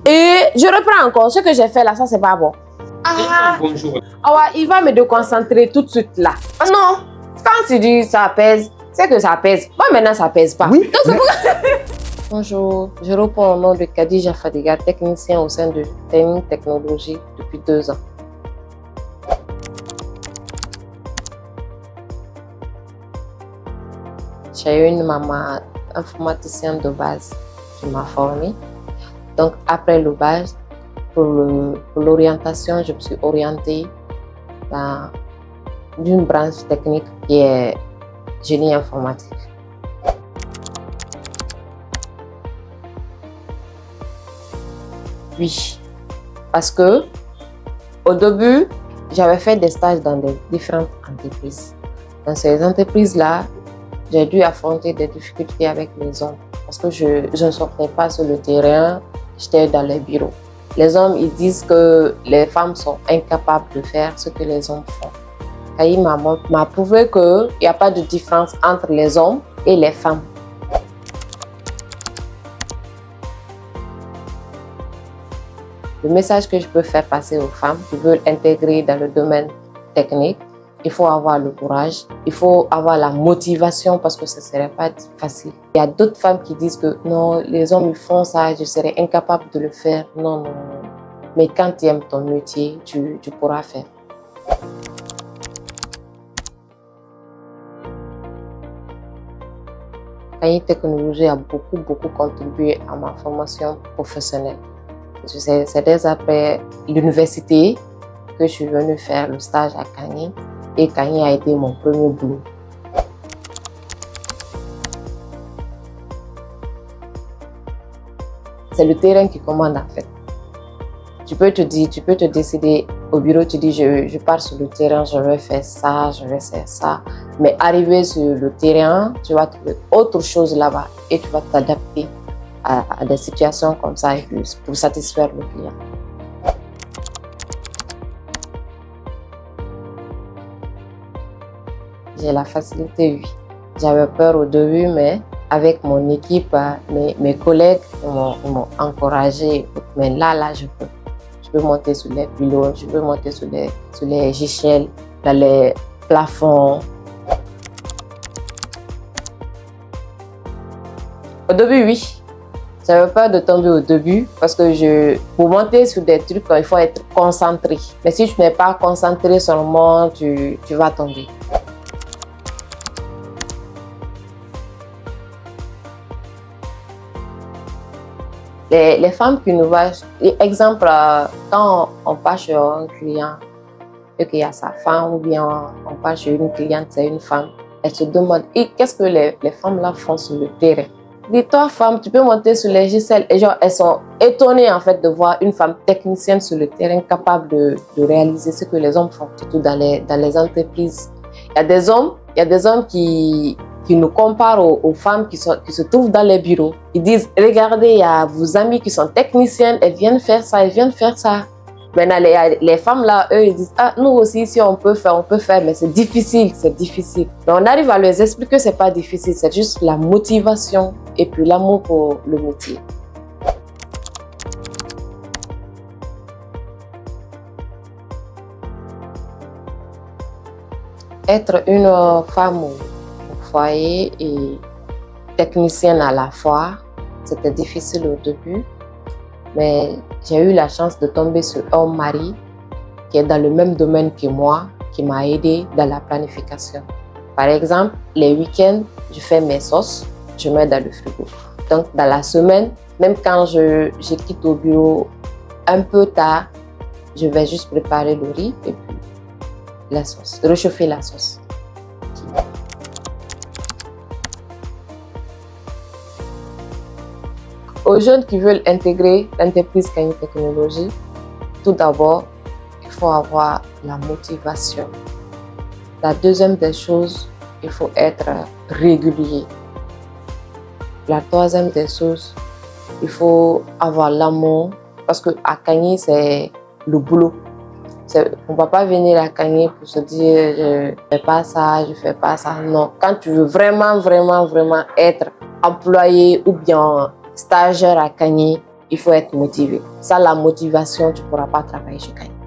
Et je reprends encore. Ce que j'ai fait là, ça, c'est pas bon. Bonjour. Ah ouais, il va me déconcentrer tout de suite là. Ah non, quand tu dis ça pèse, c'est que ça pèse. Moi, maintenant, ça pèse pas. Oui. Donc, bonjour, je réponds au nom de Khadija Fadiga, technicien au sein de Temi Technologies depuis 2 ans. J'ai eu une maman informaticienne de base qui m'a formée. Donc, après le base, pour l'orientation, je me suis orientée dans une branche technique qui est génie informatique. Oui, parce que au début, j'avais fait des stages dans des différentes entreprises. Dans ces entreprises-là, j'ai dû affronter des difficultés avec les hommes parce que je ne sortais pas sur le terrain, j'étais dans les bureaux. Les hommes, ils disent que les femmes sont incapables de faire ce que les hommes font. Kaï m'a prouvé qu'il n'y a pas de différence entre les hommes et les femmes. Le message que je peux faire passer aux femmes qui veulent intégrer dans le domaine technique, il faut avoir le courage, il faut avoir la motivation parce que ce ne serait pas facile. Il y a d'autres femmes qui disent que non, les hommes ils font ça, je serais incapable de le faire. Non, non, non. Mais quand tu aimes ton métier, tu pourras faire. Temi Technologies a beaucoup contribué à ma formation professionnelle. C'est dès après l'université que je suis venue faire le stage à Kagny et Kagny a été mon premier boulot. C'est le terrain qui commande en fait. Tu peux te décider au bureau, tu dis je pars sur le terrain, je vais faire ça, je vais faire ça. Mais arrivé sur le terrain, tu vas trouver autre chose là-bas et tu vas t'adapter à des situations comme ça pour satisfaire le client. J'ai la facilité, oui. J'avais peur au début, mais avec mon équipe, mes collègues m'ont encouragé. Mais là, je peux monter sur les pylônes, je peux monter sur les échelles, dans les plafonds. Au début, oui. J'avais peur de tomber au début parce que pour monter sur des trucs, il faut être concentré. Mais si tu n'es pas concentré seulement, tu vas tomber. Les femmes qui nous voient, exemple, quand on part chez un client et qu'il y a sa femme ou bien on part chez une cliente, c'est une femme, elle se demande qu'est-ce que les femmes là font sur le terrain. Dis-toi, femme, tu peux monter sur les giselles et genre, elles sont étonnées en fait de voir une femme technicienne sur le terrain capable de réaliser ce que les hommes font, surtout dans les entreprises. Il y a des hommes qui nous comparent aux femmes qui se trouvent dans les bureaux. Ils disent, regardez, il y a vos amis qui sont techniciennes, elles viennent faire ça, elles viennent faire ça. Maintenant, les femmes là, eux, ils disent, ah, nous aussi, si on peut faire, mais c'est difficile, c'est difficile. Mais on arrive à leur expliquer que c'est pas difficile, c'est juste la motivation et puis l'amour pour le métier. Être une femme au foyer et technicienne à la fois, c'était difficile au début. Mais j'ai eu la chance de tomber sur un mari qui est dans le même domaine que moi, qui m'a aidé dans la planification. Par exemple, les week-ends, je fais mes sauces, je mets dans le frigo. Donc, dans la semaine, même quand je quitte au bureau un peu tard, je vais juste préparer le riz et puis la sauce, réchauffer la sauce. Aux jeunes qui veulent intégrer l'entreprise Temi Technologies, tout d'abord, il faut avoir la motivation. La deuxième des choses, il faut être régulier. La troisième des choses, il faut avoir l'amour parce qu'à Kagny, c'est le boulot. On ne va pas venir à Kagny pour se dire je ne fais pas ça, je ne fais pas ça. Non, quand tu veux vraiment être employé ou bien stagiaire à Kagny, il faut être motivé. Sans la motivation, tu ne pourras pas travailler chez Kanye.